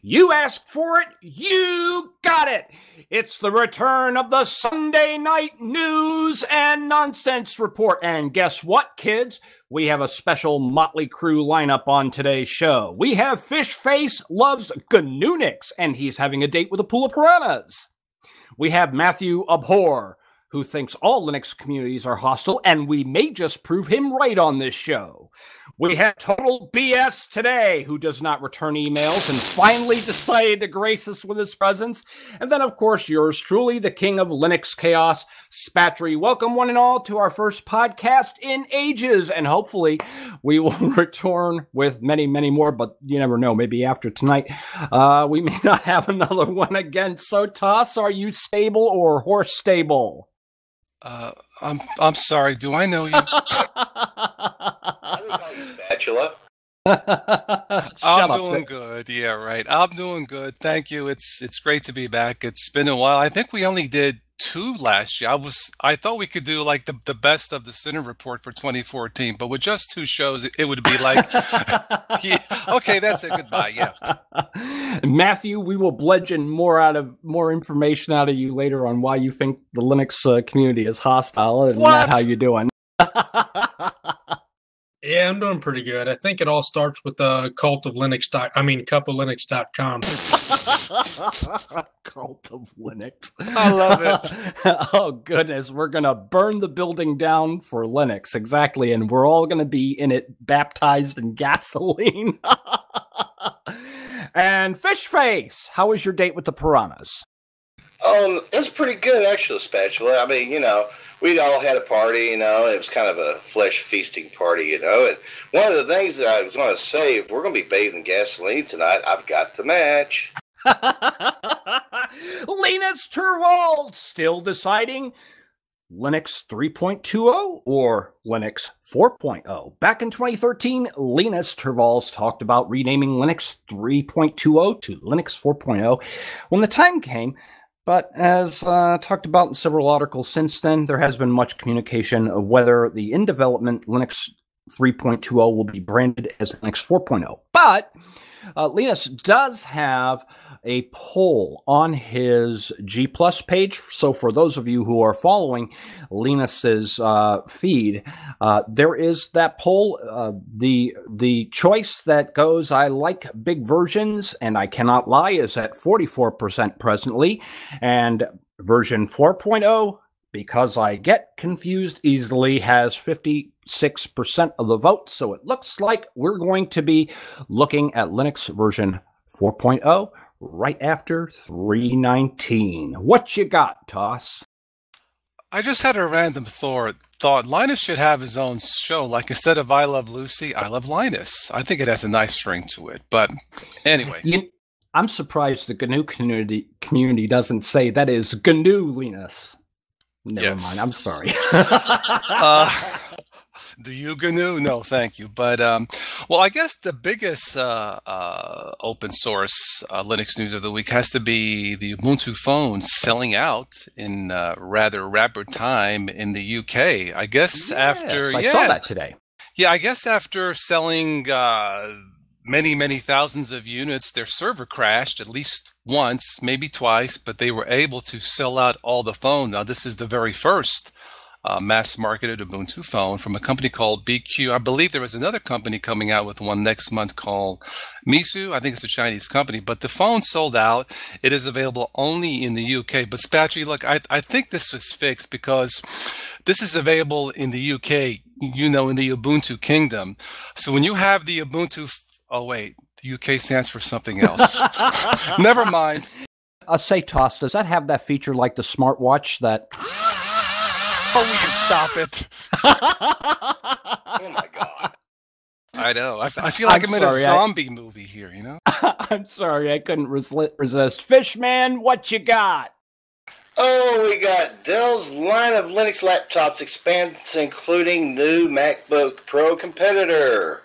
You asked for it, you got it. It's the return of the Sunday Night News and Nonsense Report. And guess what, kids? We have a special Motley Crue lineup on today's show. We have Fish Face loves GNU Linux, and he's having a date with a pool of piranhas. We have Matthew Abhor, who thinks all Linux communities are hostile, and we may just prove him right on this show. We have Total BS today, who does not return emails and finally decided to grace us with his presence. And then, of course, yours truly, the king of Linux chaos, Spatry. Welcome, one and all, to our first podcast in ages, and hopefully we will return with many, many more, but you never know, maybe after tonight, we may not have another one again. So, Toss, are you stable or horse stable? I'm sorry. Do I know you? I would call you Spatula. I'm doing good. Yeah, right. I'm doing good. Thank you. It's great to be back. It's been a while. I think we only did 2 last year. I thought we could do like the best of the Center Report for 2014, but with just 2 shows, it would be like, yeah, okay, that's it. Goodbye. Yeah. Matthew, we will bludgeon more information out of you later on why you think the Linux community is hostile. And Matt, how you doing? Yeah, I'm doing pretty good. I think it all starts with cupoflinux.com. Cult of Linux. I love it. Oh, goodness. We're going to burn the building down for Linux. Exactly. And we're all going to be in it baptized in gasoline. And Fish Face, how was your date with the piranhas? It's pretty good, actually, Spatula. I mean, we'd all had a party, and it was kind of a flesh feasting party, And one of the things that I was going to say, if we're going to be bathed in gasoline tonight, I've got the match. Linus Torvald still deciding Linux 3.20 or Linux 4.0. Back in 2013, Linus Torvalds talked about renaming Linux 3.20 to Linux 4.0 when the time came. But as talked about in several articles since then, there has been much communication of whether the in-development Linux 3.20 will be branded as Linux 4.0. But Linus does have a poll on his G Plus page. So for those of you who are following Linus's feed, there is that poll. The choice that goes, I like big versions, and I cannot lie, is at 44% presently. And version 4.0, because I get confused easily, has 56% of the vote. So it looks like we're going to be looking at Linux version 4.0 right after 319. What you got, Toss? I just had a random thought. Linus should have his own show. Like, instead of I Love Lucy, I Love Linus. I think it has a nice string to it. But anyway. I'm surprised the GNU community doesn't say that is GNU Linus. Never mind. I'm sorry. Do you GNU? No, thank you. But, well, I guess the biggest open source Linux news of the week has to be the Ubuntu phone selling out in rather rapid time in the UK. I guess I saw that today. Yeah, I guess after selling many, many thousands of units, their server crashed at least once, maybe twice, but they were able to sell out all the phones. Now, this is the very first mass-marketed Ubuntu phone from a company called BQ. I believe there is another company coming out with one next month called Misu. I think it's a Chinese company, but the phone sold out. It is available only in the UK. But Spatry, look, I think this was fixed because this is available in the UK, in the Ubuntu kingdom. So when you have the Ubuntu, oh wait, the UK stands for something else. Never mind. Say, Toss, does that have that feature like the smartwatch that... Oh, will you stop it? Oh, my God. I know. I feel like I'm in a zombie movie here, I'm sorry. I couldn't resist. Fishman, what you got? Oh, we got Dell's line of Linux laptops expands, including new MacBook Pro competitor.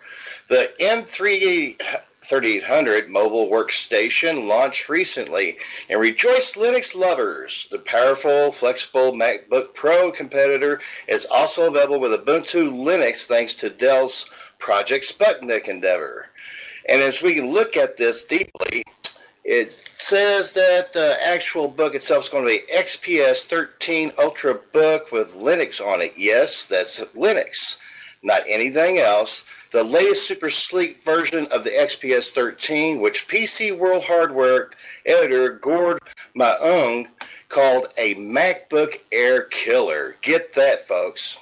The M3800 mobile workstation launched recently, and rejoice Linux lovers, the powerful, flexible MacBook Pro competitor is also available with Ubuntu Linux thanks to Dell's Project Sputnik endeavor. And as we can look at this deeply, It says that the actual book itself is going to be XPS 13 Ultra book with Linux on it. Yes, that's Linux, not anything else. The latest super sleek version of the XPS 13, which PC World Hardware editor Gord Maung called a MacBook Air killer. Get that, folks.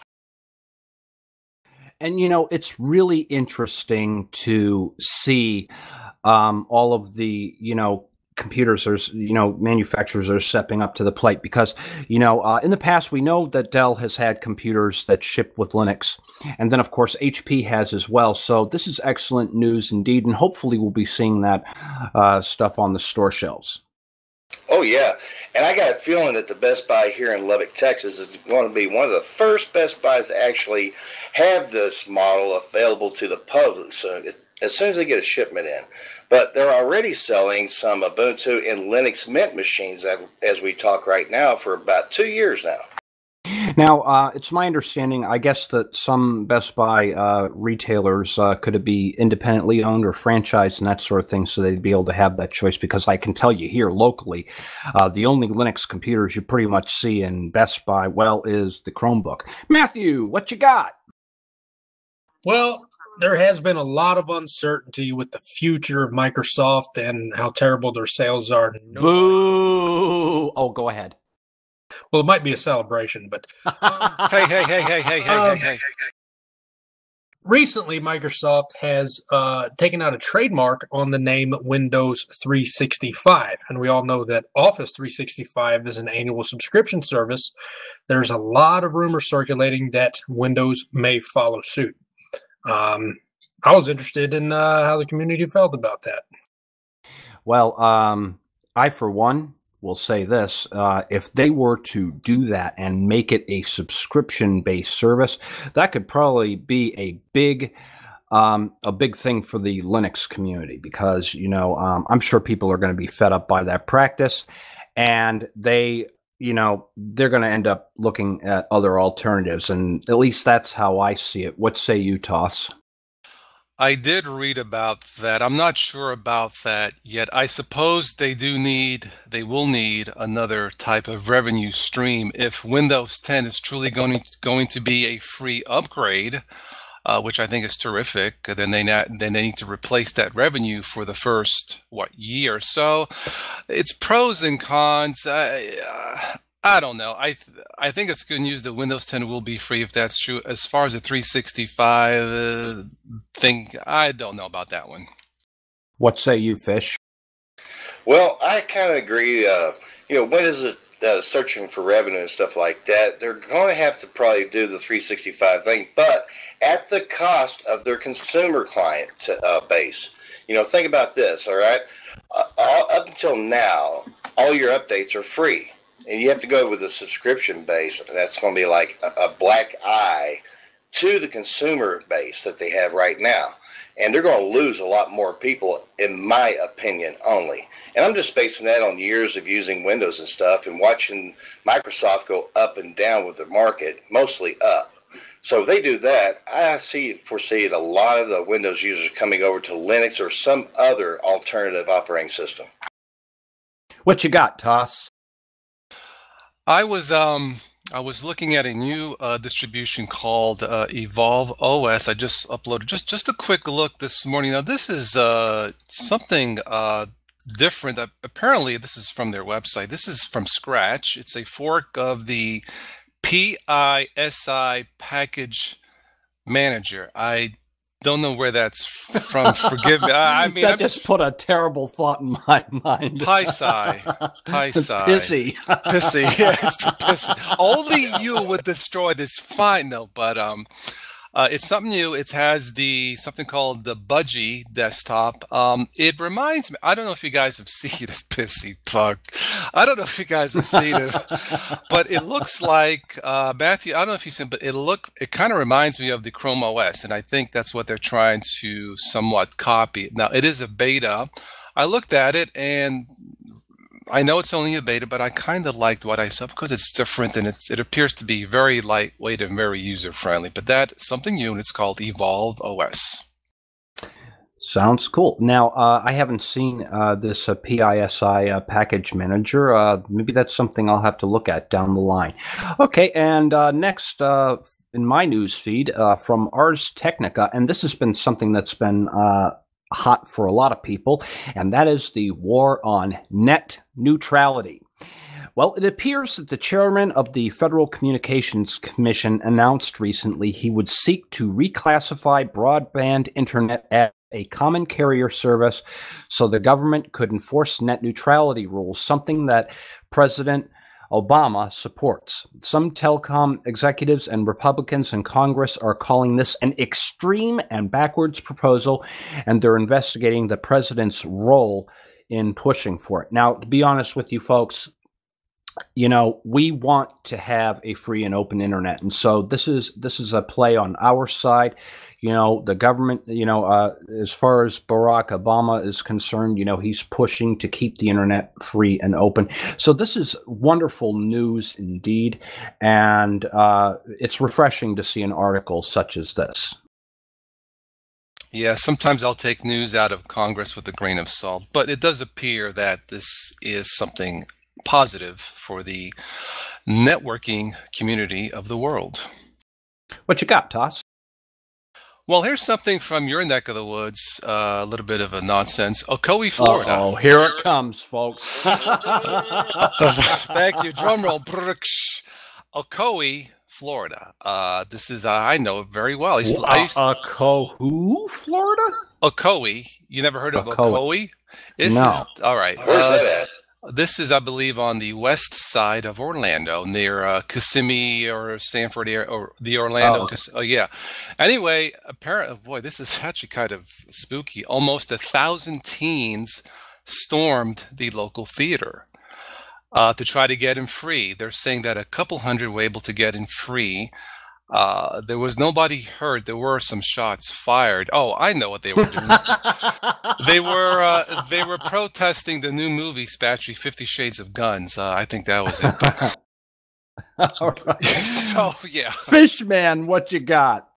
And, it's really interesting to see all of the, computers are, manufacturers are stepping up to the plate because, in the past, we know that Dell has had computers that ship with Linux. And then, of course, HP has as well. So this is excellent news indeed. And hopefully we'll be seeing that stuff on the store shelves. Oh, yeah. And I got a feeling that the Best Buy here in Lubbock, Texas is going to be one of the first Best Buys to actually have this model available to the public as soon as they get a shipment in. But they're already selling some Ubuntu and Linux Mint machines as we talk right now for about 2 years now. Now, it's my understanding, I guess, that some Best Buy retailers could it be independently owned or franchised and that sort of thing, so they'd be able to have that choice. Because I can tell you here locally, the only Linux computers you pretty much see in Best Buy, is the Chromebook. Matthew, what you got? Well, there has been a lot of uncertainty with the future of Microsoft and how terrible their sales are. Boo! Oh, go ahead. Well, it might be a celebration, but Hey. Recently, Microsoft has taken out a trademark on the name Windows 365, and we all know that Office 365 is an annual subscription service. There's a lot of rumors circulating that Windows may follow suit. I was interested in how the community felt about that. Well, I, for one, will say this. If they were to do that and make it a subscription-based service, that could probably be a big thing for the Linux community because, I'm sure people are going to be fed up by that practice, and they're going to end up looking at other alternatives, and at least that's how I see it. What say you, Toss? I did read about that. I'm not sure about that yet. I suppose they will need another type of revenue stream if Windows 10 is truly going to be a free upgrade, which I think is terrific. Then they need to replace that revenue for the first year. So it's pros and cons. I don't know. I think it's good news that Windows 10 will be free if that's true. As far as the 365 thing, I don't know about that one. What say you, Fish? Well, I kind of agree. Windows is searching for revenue and stuff like that. They're going to have to probably do the 365 thing, but at the cost of their consumer client base. Think about this, all right? Up until now, all your updates are free. And you have to go with a subscription base. That's going to be like a black eye to the consumer base that they have right now. And they're going to lose a lot more people, in my opinion, only. And I'm just basing that on years of using Windows and stuff and watching Microsoft go up and down with the market, mostly up. So if they do that, I foresee a lot of the Windows users coming over to Linux or some other alternative operating system. What you got, Toss? I was looking at a new distribution called Evolve OS. I just uploaded just a quick look this morning. Now this is something different. Apparently this is from their website. This is from scratch. It's a fork of the PISI package manager. I don't know where that's from. Forgive me. I mean, that just put a terrible thought in my mind. Pissy. Pissy. Pissy. Yeah, it's the pissy. Only you would destroy this fine. No, but it's something new. It has something called the Budgie desktop. It reminds me. I don't know if you guys have seen it. Pissy plug. I don't know if you guys have seen it, but it looks like Matthew. I don't know if you've seen, but it kind of reminds me of the Chrome OS, and I think that's what they're trying to somewhat copy. Now it is a beta. I looked at it and I know it's only a beta, but I kind of liked what I saw because it's different and it appears to be very lightweight and very user-friendly. But that's something new, and it's called Evolve OS. Sounds cool. Now, I haven't seen this PISI package manager. Maybe that's something I'll have to look at down the line. Okay, and next in my news feed from Ars Technica, and this has been something that's been hot for a lot of people, and that is the war on net neutrality. Well, it appears that the chairman of the Federal Communications Commission announced recently he would seek to reclassify broadband internet as a common carrier service so the government could enforce net neutrality rules, something that President Obama supports. Some telecom executives and Republicans in Congress are calling this an extreme and backwards proposal, and they're investigating the president's role in pushing for it. Now, to be honest with you folks, you know, we want to have a free and open internet, and so this is a play on our side. You know, the government, you know, as far as Barack Obama is concerned, you know, he's pushing to keep the internet free and open. So this is wonderful news indeed, and it's refreshing to see an article such as this. Yeah, sometimes I'll take news out of Congress with a grain of salt, but it does appear that this is something positive for the networking community of the world. What you got, Toss? Well, here's something from your neck of the woods, a little bit of a nonsense. Ocoee, Florida. Oh, here it comes, folks. Thank you. Drum roll. Ocoee, Florida. This is, I know it very well. Ocoee, Florida? Ocoee. You never heard of Ocoee? Ocoee? No. All right. Where's that at? This is, I believe, on the west side of Orlando, near Kissimmee or Sanford area, or the Orlando. Oh, yeah. Anyway, apparently, boy, this is actually kind of spooky. Almost 1,000 teens stormed the local theater to try to get in free. They're saying that a couple hundred were able to get in free. There was nobody hurt. There were some shots fired. Oh, I know what they were doing. They were protesting the new movie Spatry, 50 Shades of Guns. I think that was it. All right. So yeah, Fishman, what you got?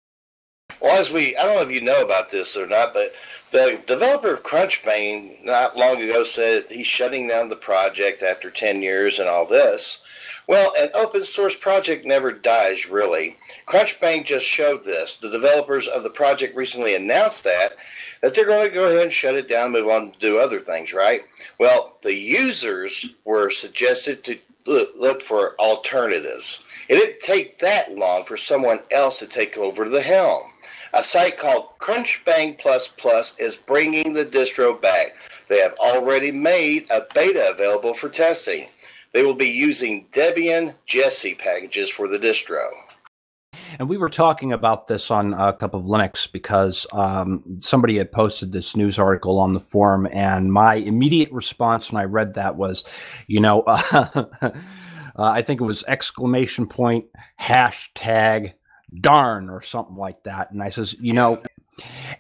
Well, I don't know if you know about this or not, but the developer of Crunchbane not long ago said he's shutting down the project after 10 years and all this. Well, an open source project never dies, really. Crunchbane just showed this. The developers of the project recently announced that they're going to go ahead and shut it down, move on to do other things, right? Well, the users were suggested to look for alternatives. It didn't take that long for someone else to take over the helm. A site called Crunchbane is bringing the distro back. They have already made a beta available for testing. They will be using Debian Jessie packages for the distro. And we were talking about this on a Cup of Linux because somebody had posted this news article on the forum, and my immediate response when I read that was, you know, I think it was ! Darn or something like that. And I says, you know,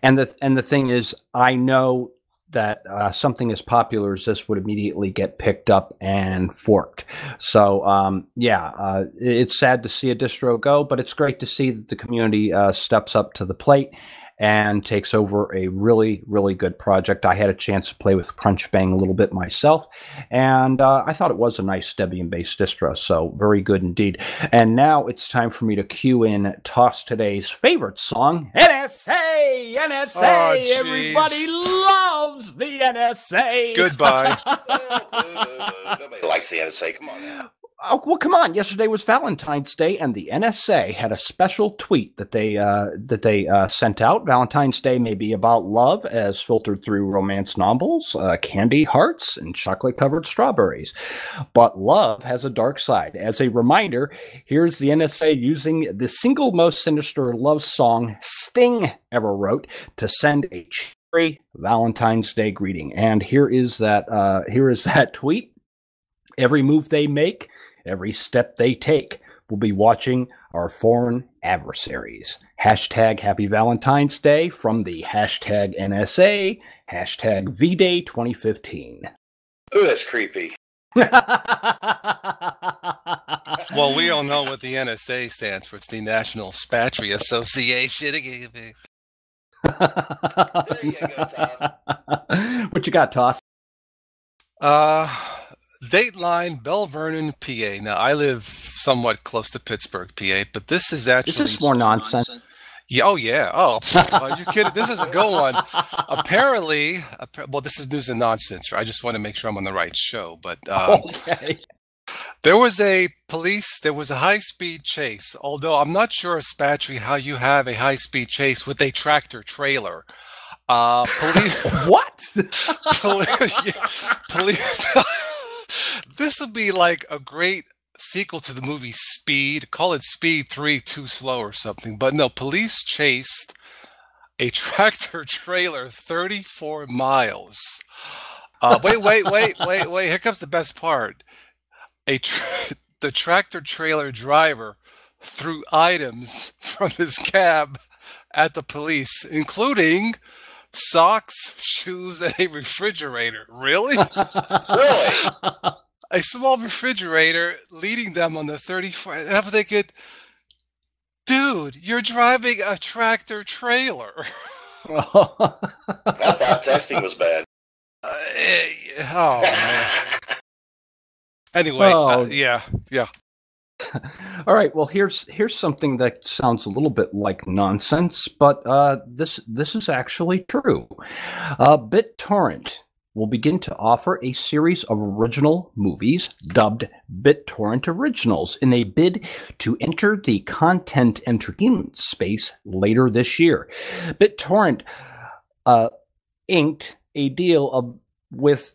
and the thing is, I know that something as popular as this would immediately get picked up and forked. So, it's sad to see a distro go, but it's great to see that the community steps up to the plate and takes over a really, really good project. I had a chance to play with Crunchbane a little bit myself, and I thought it was a nice Debian-based distro, so very good indeed. And now it's time for me to cue in Toss today's favorite song, NSA! NSA! Oh, everybody loves the NSA! Goodbye. Nobody likes the NSA. Come on now. Oh, well, come on. Yesterday was Valentine's Day, and the NSA had a special tweet that they sent out. Valentine's Day may be about love as filtered through romance novels, candy hearts, and chocolate-covered strawberries. But love has a dark side. As a reminder, here's the NSA using the single most sinister love song Sting ever wrote to send a cheery Valentine's Day greeting. And here is that tweet. Every move they make, every step they take, will be watching our foreign adversaries. Hashtag Happy Valentine's Day from the hashtag NSA, hashtag VDay 2015. Ooh, that's creepy. Well, we all know what the NSA stands for. It's the National Spatry Association. There you go, Toss. What you got, Toss? Dateline, Bell Vernon, PA. Now, I live somewhat close to Pittsburgh, PA, but this is actually... Is this more nonsense? Yeah, oh, yeah. Oh, are you kidding? This is a good one. Apparently, well, this is news and nonsense. Right? I just want to make sure I'm on the right show. But Okay. there was a high-speed chase, although I'm not sure, Spatry, how you have a high-speed chase with a tractor trailer. Police... What? Police... This would be like a great sequel to the movie Speed. Call it Speed 3 Too Slow or something. But no, police chased a tractor trailer 34 miles. Wait. Here comes the best part. The tractor trailer driver threw items from his cab at the police, including socks, shoes, and a refrigerator. Really? Really? A small refrigerator leading them on the 34. And I'm thinking, dude, you're driving a tractor trailer. I thought texting was bad. Oh, man. Anyway, yeah. All right. Well, here's something that sounds a little bit like nonsense, but this is actually true. BitTorrent will begin to offer a series of original movies dubbed BitTorrent Originals in a bid to enter the content entertainment space later this year. BitTorrent inked a deal with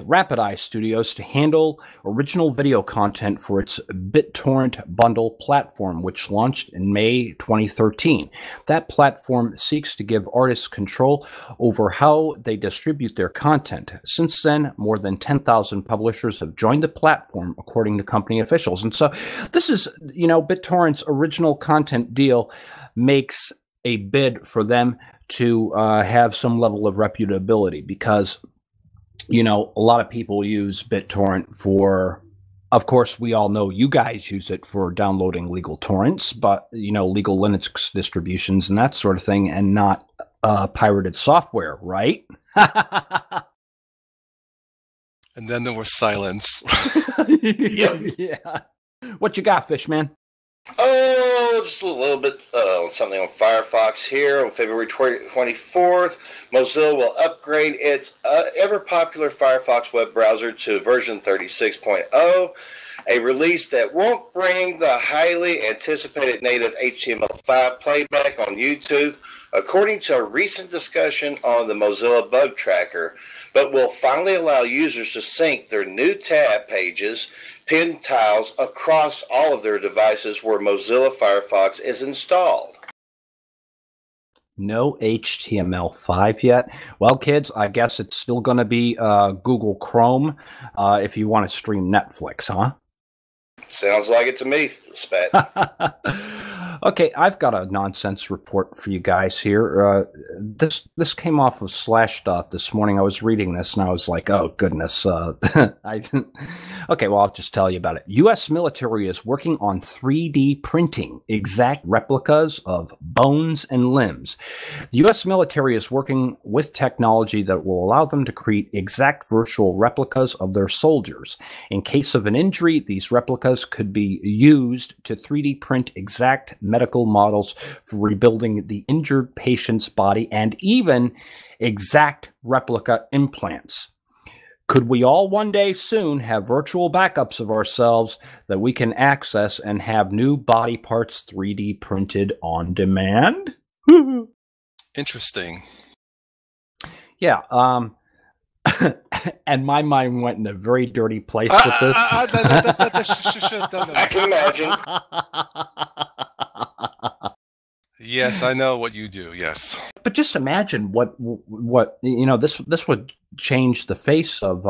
Rapid Eye Studios to handle original video content for its BitTorrent bundle platform, which launched in May 2013. That platform seeks to give artists control over how they distribute their content. Since then, more than 10,000 publishers have joined the platform, according to company officials. And so this is, BitTorrent's original content deal makes a bid for them to have some level of reputability because a lot of people use BitTorrent for, of course, we all know you guys use it for downloading legal torrents, but, legal Linux distributions and that sort of thing, and not pirated software, right? And then there was silence. Yeah. What you got, Fishman? Oh, just a little bit something on Firefox here. On February 24th, Mozilla will upgrade its ever-popular Firefox web browser to version 36.0, a release that won't bring the highly anticipated native HTML5 playback on YouTube, according to a recent discussion on the Mozilla Bug Tracker, but will finally allow users to sync their new tab pages, pinned tiles across all of their devices where Mozilla Firefox is installed. No HTML5 yet. Well, kids, I guess it's still going to be Google Chrome if you want to stream Netflix, huh? Sounds like it to me, Spat. Okay, I've got a nonsense report for you guys here. This came off of Slashdot this morning. I was reading this and I was like, oh, goodness. Okay, well, I'll just tell you about it. U.S. military is working on 3D printing exact replicas of bones and limbs. The U.S. military is working with technology that will allow them to create exact virtual replicas of their soldiers. In case of an injury, these replicas could be used to 3D print exact medical models for rebuilding the injured patient's body and even exact replica implants. Could we all one day soon have virtual backups of ourselves that we can access and have new body parts 3D printed on demand? Interesting. Yeah, and my mind went in a very dirty place with this. I can imagine. Yes, I know what you do. Yes, but just imagine what this would change the face of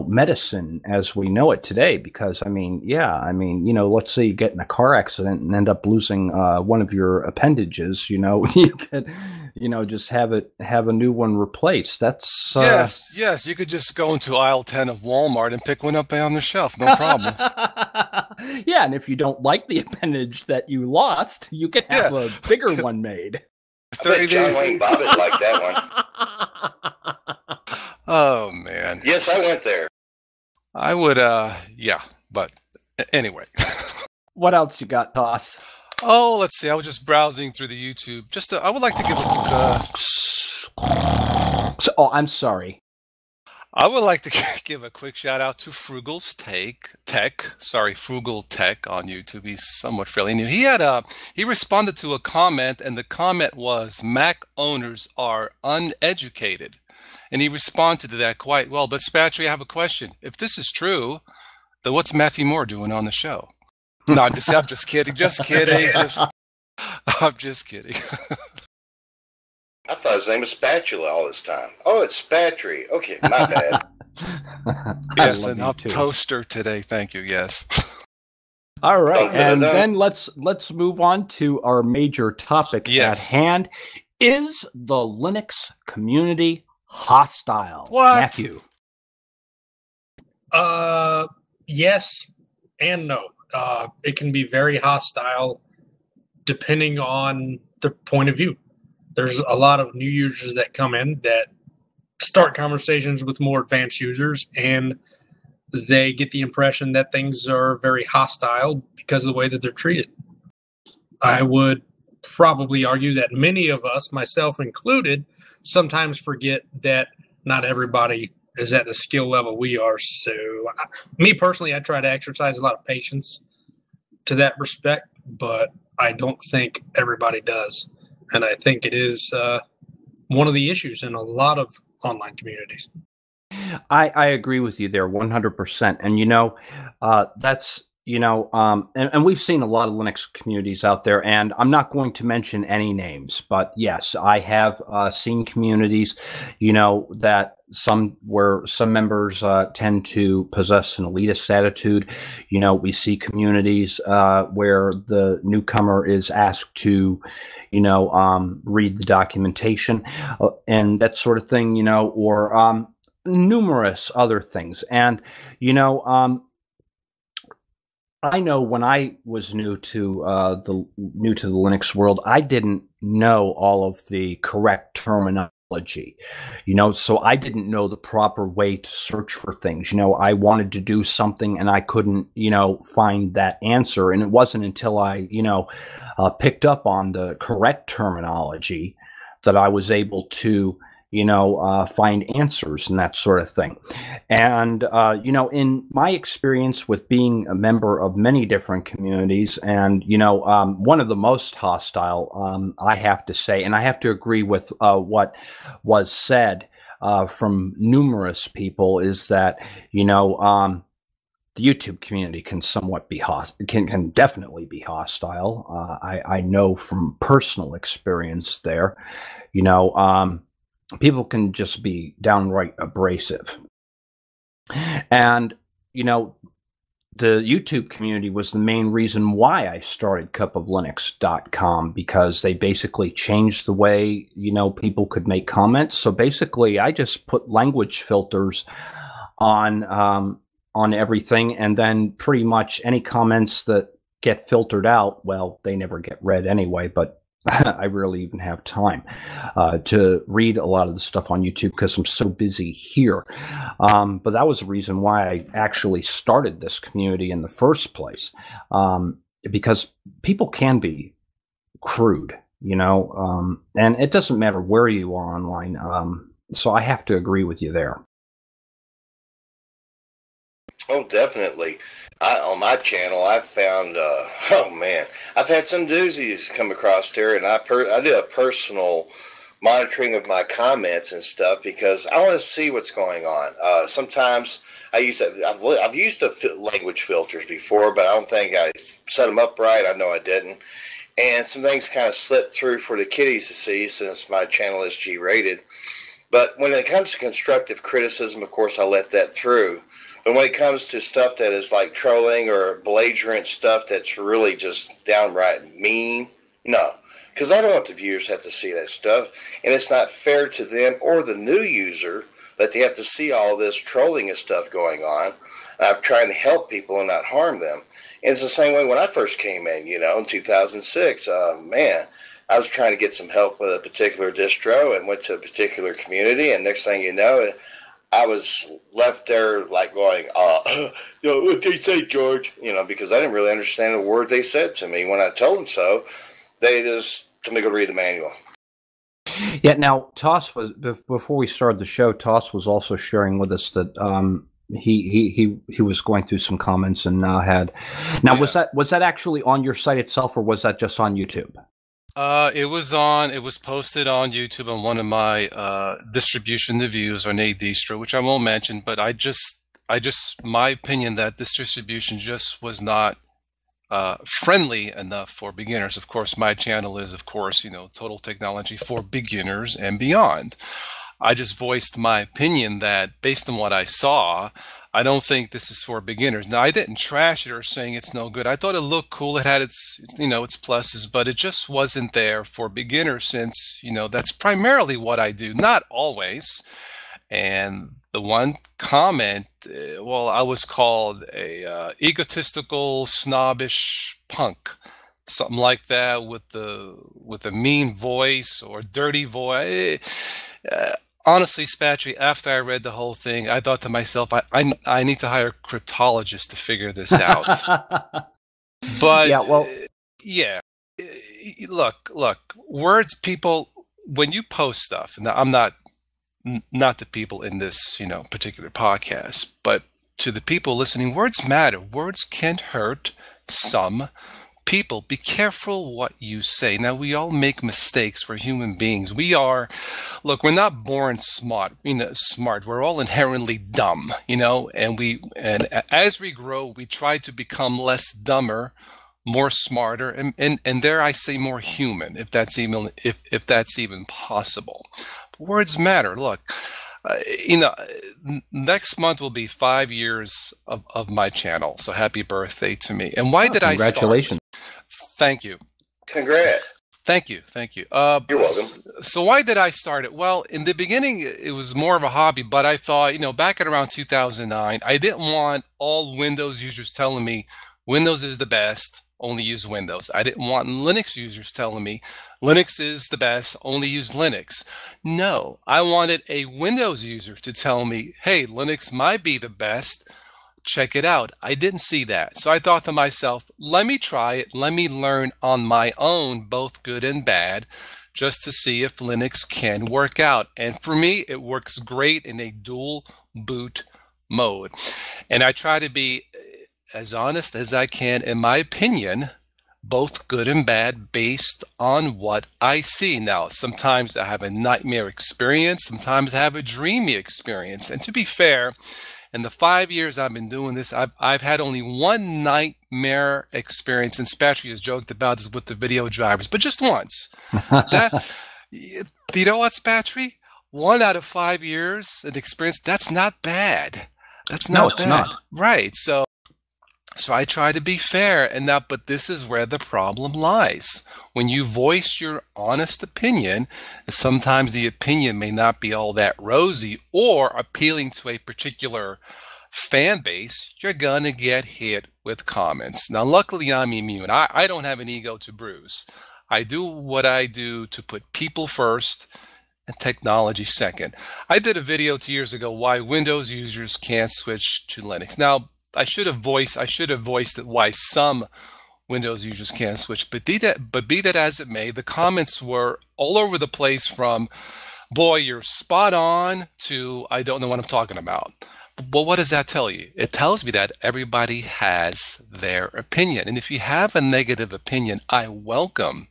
medicine as we know it today. Because let's say you get in a car accident and end up losing one of your appendages. You could just have a new one replaced. That's yes. You could just go into aisle 10 of Walmart and pick one up on the shelf. No problem. Yeah, and if you don't like the appendage that you lost, you can have a bigger one made. I bet John Wayne Bobbitt liked that one. Oh, man. Yes, I went there. I would, yeah, but anyway. What else you got, Toss? Oh, let's see. I was just browsing through the YouTube. I would like to give Oh, I'm sorry. I would like to give a quick shout out to Frugal Tech on YouTube. He's somewhat fairly new. He responded to a comment, and the comment was, Mac owners are uneducated. And he responded to that quite well. But Spatry, I have a question. If this is true, then what's Matthew Moore doing on the show? No, I'm just kidding. Just kidding. I'm just kidding. I thought his name was Spatula all this time. Oh, it's Spatry. Okay, my bad. Yes, and I'm toaster today. Thank you. Yes. All right, and then let's move on to our major topic at hand. Is the Linux community hostile? What? Matthew? Yes and no. It can be very hostile depending on the point of view. There's a lot of new users that come in that start conversations with more advanced users, and they get the impression that things are very hostile because of the way that they're treated. I would probably argue that many of us, myself included, sometimes forget that not everybody is at the skill level we are. So me personally, I try to exercise a lot of patience to that respect, but I don't think everybody does. And I think it is one of the issues in a lot of online communities. I agree with you there 100%. And, that's, and we've seen a lot of Linux communities out there, and I'm not going to mention any names, but yes, I have seen communities, that where some members tend to possess an elitist attitude. We see communities where the newcomer is asked to, read the documentation and that sort of thing, or numerous other things. And, I know when I was new to the Linux world, I didn't know all of the correct terminology, so I didn't know the proper way to search for things. I wanted to do something and I couldn't, find that answer. And it wasn't until I, picked up on the correct terminology that I was able to, find answers and that sort of thing. And, in my experience with being a member of many different communities, and, one of the most hostile, I have to say, and I have to agree with what was said from numerous people, is that, the YouTube community can somewhat be can definitely be hostile. I know from personal experience there, people can just be downright abrasive. And, the YouTube community was the main reason why I started cupoflinux.com, because they basically changed the way, people could make comments. So basically, I just put language filters on everything, and then pretty much any comments that get filtered out, well, they never get read anyway, but I rarely even have time to read a lot of the stuff on YouTube because I'm so busy here. But that was the reason why I actually started this community in the first place, because people can be crude, and it doesn't matter where you are online. So I have to agree with you there. Oh, definitely. On my channel, I've found, I've had some doozies come across there, and I do a personal monitoring of my comments and stuff because I want to see what's going on. Sometimes I've used the language filters before, but I don't think I set them up right. I know I didn't. And some things kind of slipped through for the kiddies to see since my channel is G-rated. But when it comes to constructive criticism, of course, I let that through. But when it comes to stuff that is like trolling or belligerent stuff that's really just downright mean, no. Because I don't want the viewers to have to see that stuff. And it's not fair to them or the new user that they have to see all this trolling and stuff going on. I'm trying to help people and not harm them. And it's the same way when I first came in, in 2006. I was trying to get some help with a particular distro and went to a particular community, and next thing you know, I was left there like going, what they say, George? Because I didn't really understand a word they said to me. When I told them so, they just told me to go read the manual. Yeah. Now, Toss was before we started the show. Toss was also sharing with us that he was going through some comments and was that actually on your site itself, or was that just on YouTube? It was posted on YouTube on one of my distribution reviews on a distro, which I won't mention, but my opinion that this distribution just was not friendly enough for beginners. Of course, my channel is, Total Technology for Beginners and Beyond. I just voiced my opinion that based on what I saw, I don't think this is for beginners. Now, I didn't trash it or saying it's no good. I thought it looked cool. It had its pluses, but it just wasn't there for beginners since, that's primarily what I do. Not always. And the one comment, I was called a egotistical, snobbish punk, something like that, with a mean voice or dirty voice. Honestly, Spatry, after I read the whole thing, I thought to myself, I need to hire a cryptologist to figure this out. But look, words, people, when you post stuff, now I'm not the people in this, particular podcast, but to the people listening, words matter. Words can hurt some people. Be careful what you say. Now, we all make mistakes. We're human beings. We're not born smart. We're all inherently dumb, and as we grow, we try to become less dumber, more smarter, and dare I say more human, if that's even possible. Words matter. Look, next month will be 5 years of my channel. So happy birthday to me. And why did I start? Congratulations. Thank you. Congrats. Thank you. You're welcome. So why did I start it? Well, in the beginning, it was more of a hobby, but I thought, back at around 2009, I didn't want all Windows users telling me Windows is the best, only use Windows. I didn't want Linux users telling me Linux is the best, only use Linux. No, I wanted a Windows user to tell me, hey, Linux might be the best. Check it out. I didn't see that. So I thought to myself, let me try it. Let me learn on my own, both good and bad, just to see if Linux can work out. And for me, it works great in a dual boot mode. And I try to be as honest as I can, in my opinion, both good and bad, based on what I see. Now, sometimes I have a nightmare experience. Sometimes I have a dreamy experience. And to be fair, in the 5 years I've been doing this, I've had only one nightmare experience, and Spatry has joked about this with the video drivers, but just once. You know what, Spatry? 1 out of 5 years an experience, that's not bad. That's not bad. Not. Right. So I try to be fair, but this is where the problem lies. When you voice your honest opinion, sometimes the opinion may not be all that rosy or appealing to a particular fan base, you're going to get hit with comments. Now, luckily, I'm immune. I don't have an ego to bruise. I do what I do to put people first and technology second. I did a video 2 years ago why Windows users can't switch to Linux. Now, I should have voiced that why some Windows users can't switch, but be that as it may, the comments were all over the place, from boy, you're spot on, to I don't know what I'm talking about. But what does that tell you? It tells me that everybody has their opinion. And if you have a negative opinion, I welcome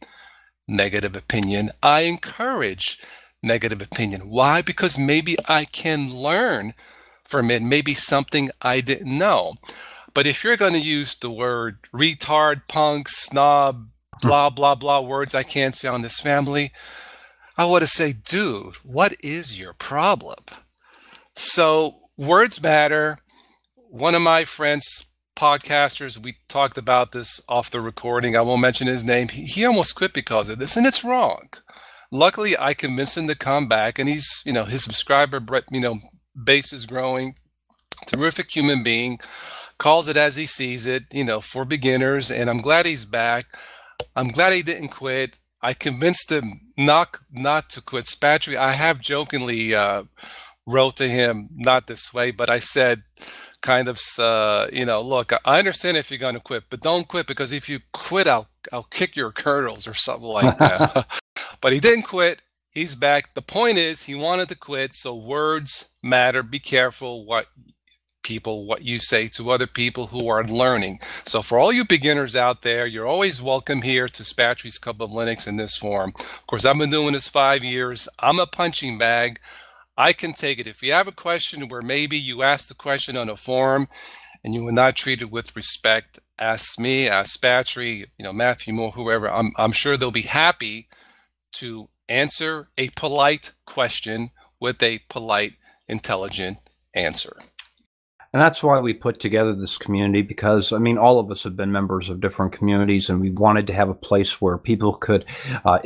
negative opinion. I encourage negative opinion. Why? Because maybe I can learn from it, maybe something I didn't know. But if you're going to use the word retard, punk, snob, blah, blah, blah, words I can't say on this family, I want to say, dude, what is your problem? So words matter. One of my friends, podcasters, we talked about this off the recording. I won't mention his name. He almost quit because of this, and it's wrong. Luckily, I convinced him to come back, and he's, his subscriber, base is growing. Terrific human being, calls it as he sees it, for beginners. And I'm glad he's back. I'm glad he didn't quit. I convinced him not to quit Spatry. I have jokingly wrote to him, not this way, but I said, kind of, look, I understand if you're going to quit, but don't quit, because if you quit, I'll kick your kernels or something like that. But he didn't quit. He's back. The point is, he wanted to quit. So words matter. Be careful what you say to other people who are learning. So for all you beginners out there, you're always welcome here to Spatry's Cup of Linux in this form. Of course, I've been doing this 5 years. I'm a punching bag. I can take it. If you have a question where maybe you asked the question on a forum and you were not treated with respect, ask me, ask Spatry, Matthew Moore, whoever. I'm sure they'll be happy to answer a polite question with a polite, intelligent answer. And that's why we put together this community, because, I mean, all of us have been members of different communities, and we wanted to have a place where people could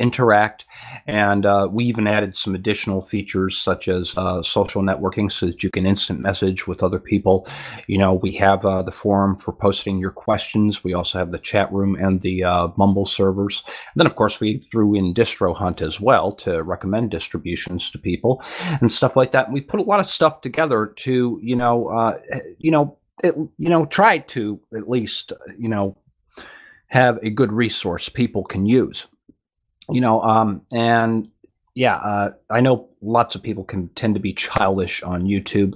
interact. And we even added some additional features such as social networking, so that you can instant message with other people. We have the forum for posting your questions. We also have the chat room and the Mumble servers. And then, of course, we threw in Distro Hunt as well to recommend distributions to people and stuff like that. And we put a lot of stuff together to, try to at least, have a good resource people can use, and yeah, I know lots of people can tend to be childish on YouTube.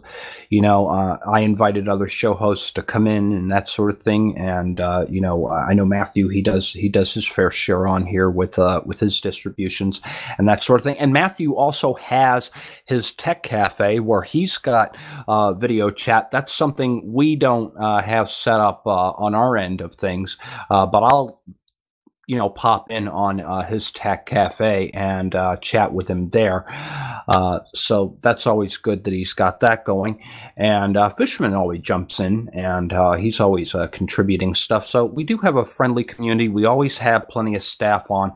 I invited other show hosts to come in and that sort of thing. And, I know Matthew, he does his fair share on here with his distributions and that sort of thing. And Matthew also has his tech cafe where he's got video chat. That's something we don't have set up on our end of things, but I'll pop in on his tech cafe and chat with him there. So that's always good that he's got that going. And Fishman always jumps in, and he's always contributing stuff. So we do have a friendly community. We always have plenty of staff on.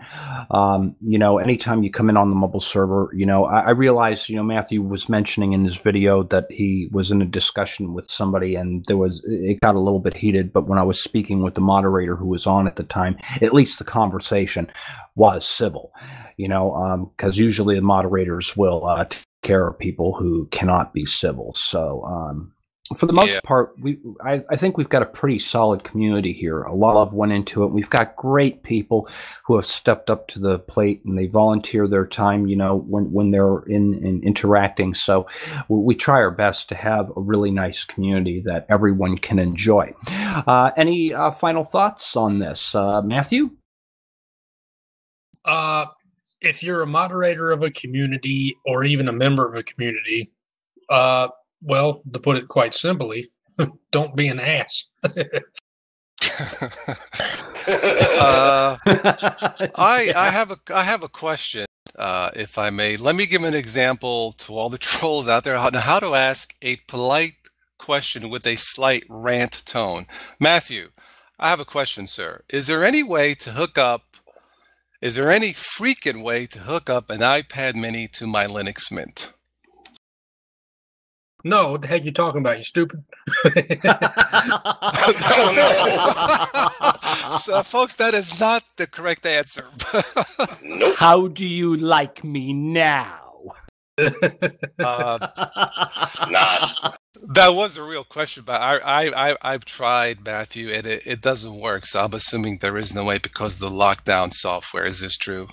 Anytime you come in on the mobile server, I realize, Matthew was mentioning in his video that he was in a discussion with somebody, and it got a little bit heated. But when I was speaking with the moderator who was on at the time, at least the conversation was civil, because usually the moderators will take care of people who cannot be civil. So for the most part, I think we've got a pretty solid community here. A lot of went into it. We've got great people who have stepped up to the plate, and they volunteer their time, when they're in interacting. So we try our best to have a really nice community that everyone can enjoy. Any final thoughts on this, Matthew? If you're a moderator of a community or even a member of a community, well, to put it quite simply, don't be an ass. I have a question, if I may. Let me give an example to all the trolls out there on how to ask a polite question with a slight rant tone. Matthew, I have a question, sir. Is there any freaking way to hook up an iPad mini to my Linux Mint? No, what the heck are you talking about, you stupid? So, folks, that is not the correct answer. Nope. How do you like me now? Not. That was a real question, but I've tried, Matthew, and it doesn't work. So I'm assuming there is no way because of the lockdown software. Is this true?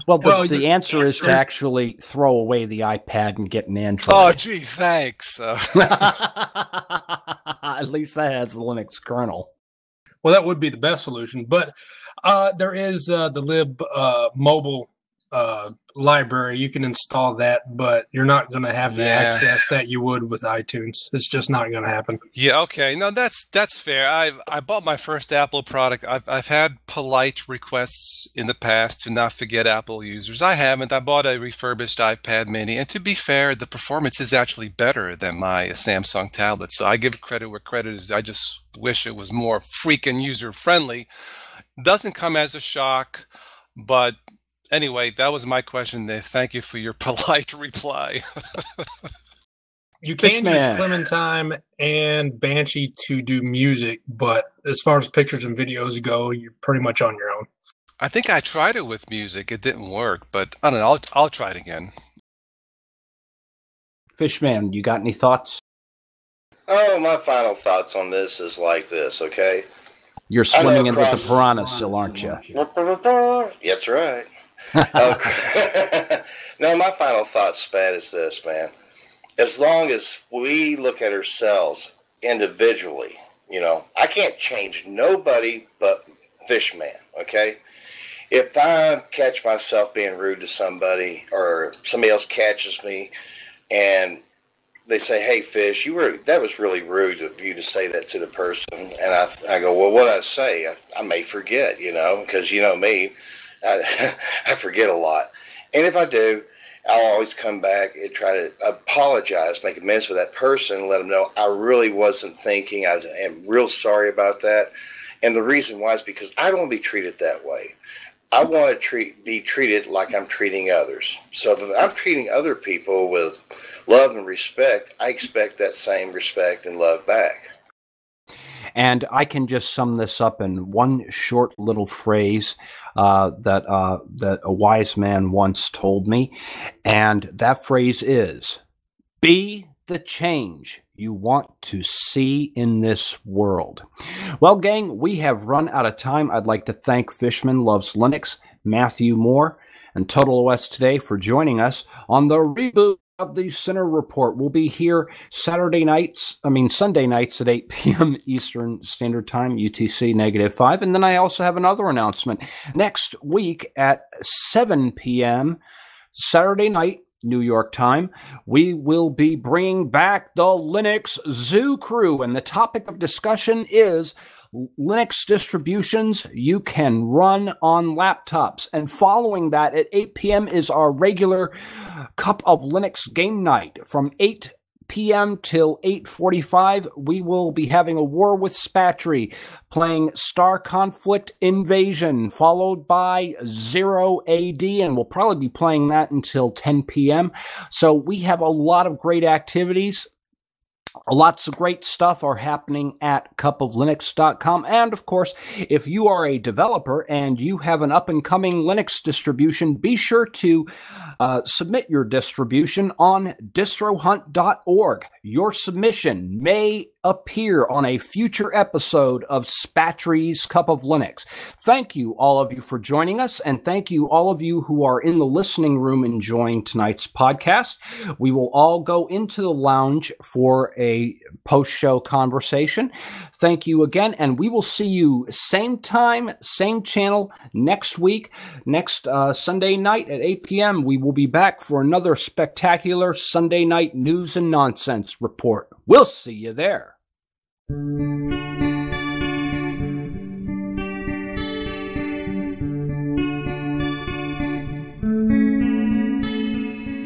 Well, the answer is to actually throw away the iPad and get an Android. Oh, gee, thanks. At least that has the Linux kernel. Well, that would be the best solution. But there is the lib mobile library. You can install that, but you're not going to have the access that you would with iTunes. It's just not going to happen. Yeah, okay. No, that's fair. I bought my first Apple product. I've had polite requests in the past to not forget Apple users. I haven't. I bought a refurbished iPad mini, and to be fair, the performance is actually better than my Samsung tablet. So I give credit where credit is. I just wish it was more freaking user-friendly. Doesn't come as a shock, but anyway, that was my question. Thank you for your polite reply. You can use Clementine and Banshee to do music, but as far as pictures and videos go, you're pretty much on your own. I think I tried it with music. It didn't work, but I don't know. I'll try it again. Fishman, you got any thoughts? Oh, my final thoughts on this is like this, okay? You're swimming in with the piranhas still, aren't you? That's right. No, my final thought, Spat, is this, man. As long as we look at ourselves individually, I can't change nobody but Fishman, okay? If I catch myself being rude to somebody or somebody else catches me and they say, "Hey, Fish, that was really rude of you to say that to the person," and I go, "Well, what did I say? I may forget, because you know me, I forget a lot. And if I do, I'll always come back and try to apologize, make amends with that person, and let them know I really wasn't thinking. I am real sorry about that. And the reason why is because I don't want to be treated that way. I want to be treated like I'm treating others. So if I'm treating other people with love and respect, I expect that same respect and love back." And I can just sum this up in one short little phrase that a wise man once told me. And that phrase is, be the change you want to see in this world. Well, gang, we have run out of time. I'd like to thank Fishman Loves Linux, Matthew Moore, and Total OS Today for joining us on the reboot of the Center Report. We'll be here Sunday nights at 8 p.m. Eastern Standard Time, UTC -5. And then I also have another announcement. Next week at 7 p.m. Saturday night, New York time, we will be bringing back the Linux Zoo Crew. And the topic of discussion is Linux distributions you can run on laptops. And following that at 8 p.m. is our regular Cup of Linux game night. From 8 p.m. till 8:45, we will be having a war with Spatry, playing Star Conflict Invasion, followed by Zero AD, and we'll probably be playing that until 10 p.m. So we have a lot of great activities. Lots of great stuff are happening at cupoflinux.com. And of course, if you are a developer and you have an up-and-coming Linux distribution, be sure to submit your distribution on distrohunt.org. Your submission may appear on a future episode of Spatry's Cup of Linux. Thank you, all of you, for joining us, and thank you, all of you who are in the listening room enjoying tonight's podcast. We will all go into the lounge for a post-show conversation. Thank you again, and we will see you same time, same channel next week, next Sunday night at 8 p.m. We will be back for another spectacular Sunday night news and nonsense report. We'll see you there.